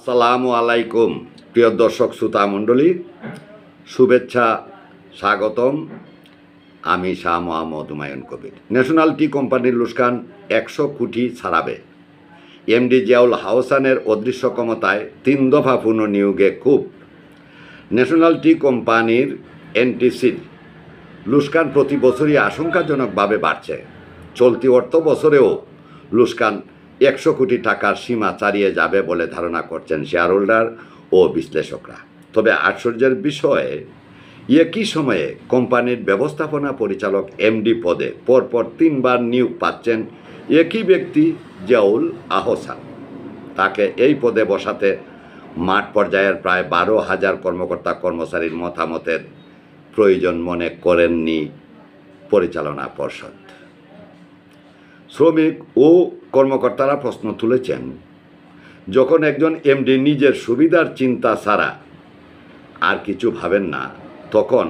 আসসালামু আলাইকুম প্রিয় দর্শক শ্রোতা মণ্ডলী, শুভেচ্ছা, স্বাগতম। আমি শাহ মোহাম্মদ হুমায়ুন কবির। ন্যাশনাল টি কোম্পানির লুস্কান 100 কোটি ছাড়াবে। এমডি জিয়াউল হাসানের অদৃশ্য ক্ষমতায় 3 দফা পুনর্নিয়োগে খুব। ন্যাশনাল টি কোম্পানির এনটিসির লুস্কান প্রতি বছরই আশঙ্কাজনকভাবে বাড়ছে। চলতি অর্থ বছরেও লুস্কান 100 কোটি টাকার সীমা ছাড়িয়ে যাবে বলে ধারণা করছেন শেয়ার হোল্ডার ও বিশ্লেষকরা। তবে আশ্চর্যের বিষয়ে একই সময়ে কোম্পানির ব্যবস্থাপনা পরিচালক এমডি পদে পরপর 3 বার নিয়োগ পাচ্ছেন একই ব্যক্তি জিয়াউল আহসান। তাকে এই পদে বসাতে মাঠ পর্যায়ের প্রায় 12,000 কর্মকর্তা কর্মচারীর মতামতের প্রয়োজন মনে করেননি পরিচালনা পর্ষদ। শ্রমিক ও কর্মকর্তারা প্রশ্ন তুলেছেন, যখন একজন এমডি নিজের সুবিধার চিন্তা ছাড়া আর কিছু ভাবেন না, তখন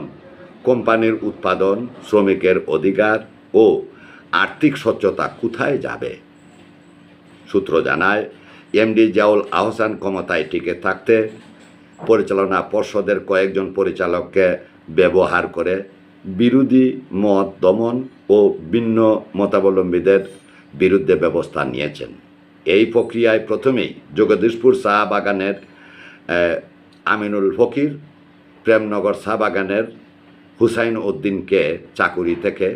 কোম্পানির উৎপাদন, শ্রমিকের অধিকার ও আর্থিক স্বচ্ছতা কোথায় যাবে? সূত্র জানায়, এমডি জিয়াউল আহসান ক্ষমতায় টিকে থাকতে পরিচালনা পর্ষদের কয়েকজন পরিচালককে ব্যবহার করে বিরোধী মত দমন ও ভিন্ন মতাবলম্বীদের বিরুদ্ধে ব্যবস্থা নিয়েছেন। এই প্রক্রিয়ায় প্রথমেই জগদীশপুর চা বাগানের আমিনুল ফকির, প্রেমনগর চা বাগানের হুসাইন উদ্দিনকে চাকুরি থেকে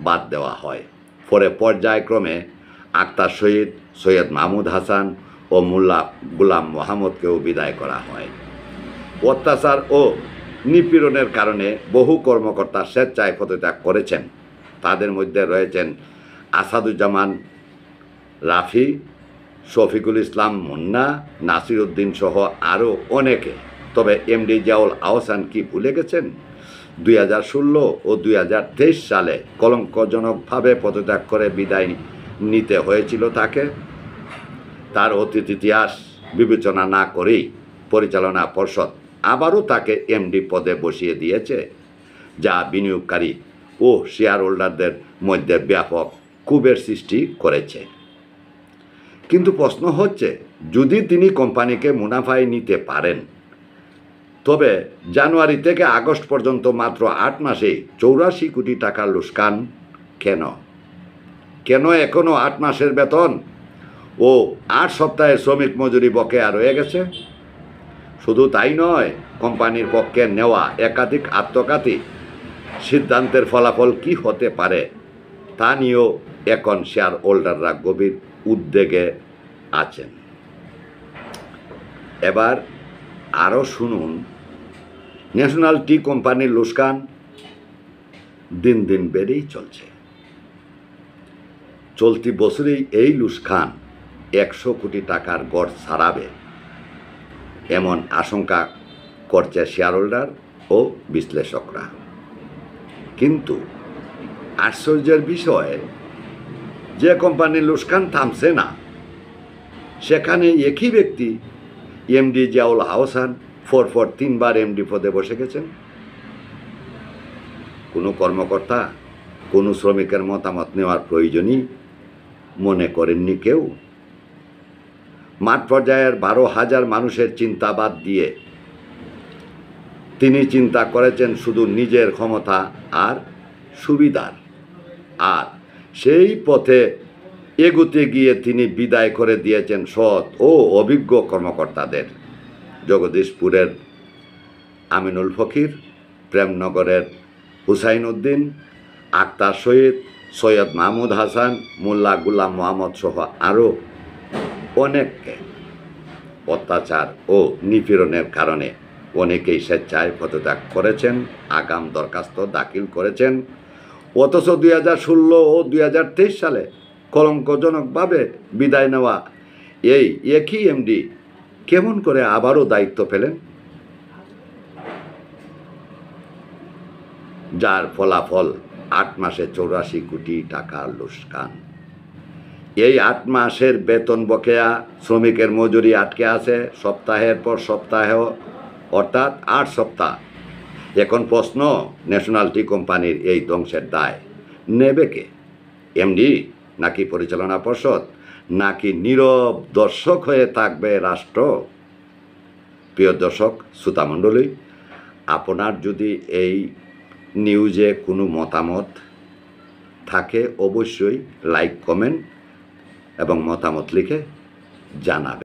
বাদ দেওয়া হয়। পরে পর্যায়ক্রমে আক্তার শহীদ, সৈয়দ মাহমুদ হাসান ও মোল্লা গুলাম মোহাম্মদকেও বিদায় করা হয়। অত্যাচার ও নিপীড়নের কারণে বহু কর্মকর্তা স্বেচ্ছায় পদত্যাগ করেছেন। তাদের মধ্যে রয়েছেন আসাদুজ্জামান রাফি, শফিকুল ইসলাম মুন্না, নাসির উদ্দিন সহ আরও অনেকে। তবে এমডি জিয়াউল আহসান কি ভুলে গেছেন 2016 ও 2023 সালে কলঙ্কজনকভাবে পদত্যাগ করে বিদায় নিতে হয়েছিল তাকে? তার অতীত ইতিহাস বিবেচনা না করেই পরিচালনা পর্ষদ আবারও তাকে এমডি পদে বসিয়ে দিয়েছে, যা বিনিয়োগকারী ও শেয়ার হোল্ডারদের মধ্যে ব্যাপক ক্ষোভের সৃষ্টি করেছে। কিন্তু প্রশ্ন হচ্ছে, যদি তিনি কোম্পানিকে মুনাফায় নিতে পারেন, তবে জানুয়ারি থেকে আগস্ট পর্যন্ত মাত্র 8 মাসে 84 কোটি টাকার লুস্কান কেন? এখনও 8 মাসের বেতন ও 8 সপ্তাহের শ্রমিক মজুরি বকেয়া রয়ে গেছে? শুধু তাই নয়, কোম্পানির পক্ষে নেওয়া একাধিক আত্মঘাতী সিদ্ধান্তের ফলাফল কি হতে পারে তা নিয়েও এখন শেয়ার হোল্ডাররা গভীর উদ্বেগে আছেন। এবার আরও শুনুন, ন্যাশনাল টি কোম্পানির লুস্কান দিন দিন বেড়েই চলছে। চলতি বছরেই এই লুস্কান 100 কোটি টাকার গড় ছাড়াবে এমন আশঙ্কা করছে শেয়ার হোল্ডার ও বিশ্লেষকরা। কিন্তু আশ্চর্যের বিষয়, যে কোম্পানির লুস্কান থামছে না, সেখানে একই ব্যক্তি এমডি জিয়াউল আহসান পরপর 3 বার এমডি পদে বসে গেছেন। কোনো কর্মকর্তা, কোনো শ্রমিকের মতামত নেওয়ার প্রয়োজনই মনে করেননি কেউ। মাঠ পর্যায়ের 12,000 মানুষের চিন্তা বাদ দিয়ে তিনি চিন্তা করেছেন শুধু নিজের ক্ষমতা আর সুবিধার। আর সেই পথে এগুতে গিয়ে তিনি বিদায় করে দিয়েছেন সৎ ও অভিজ্ঞ কর্মকর্তাদের। জগদীশপুরের আমিনুল ফকির, প্রেমনগরের হুসাইন উদ্দিন, আক্তার শহীদ, সৈয়দ মাহমুদ হাসান, মোল্লা গুলাম মোহাম্মদ সহ আরও অনেককে। অত্যাচার ও নিপীড়নের কারণে অনেকেই স্বেচ্ছায় পদত্যাগ করেছেন, আগাম দরখাস্ত দাখিল করেছেন। অথচ 2016 ও 2023 সালে কলঙ্কজনকভাবে বিদায় নেওয়া এই একই এমডি কেমন করে আবারও দায়িত্ব পেলেন? যার ফলাফল 8 মাসে 84 কোটি টাকার লুস্কান। এই 8 মাসের বেতন বকেয়া, শ্রমিকের মজুরি আটকে আছে সপ্তাহের পর সপ্তাহ, অর্থাৎ 8 সপ্তাহ। এখন প্রশ্ন, ন্যাশনাল টি কোম্পানির এই ধ্বংসের দায় নেবে কে? এমডি নাকি পরিচালনা পর্ষদ, নাকি নীরব দর্শক হয়ে থাকবে রাষ্ট্র? প্রিয় দর্শক শ্রোতামণ্ডলী, আপনার যদি এই নিউজে কোনো মতামত থাকে অবশ্যই লাইক, কমেন্ট এবং মতামত লিখে জানাবেন।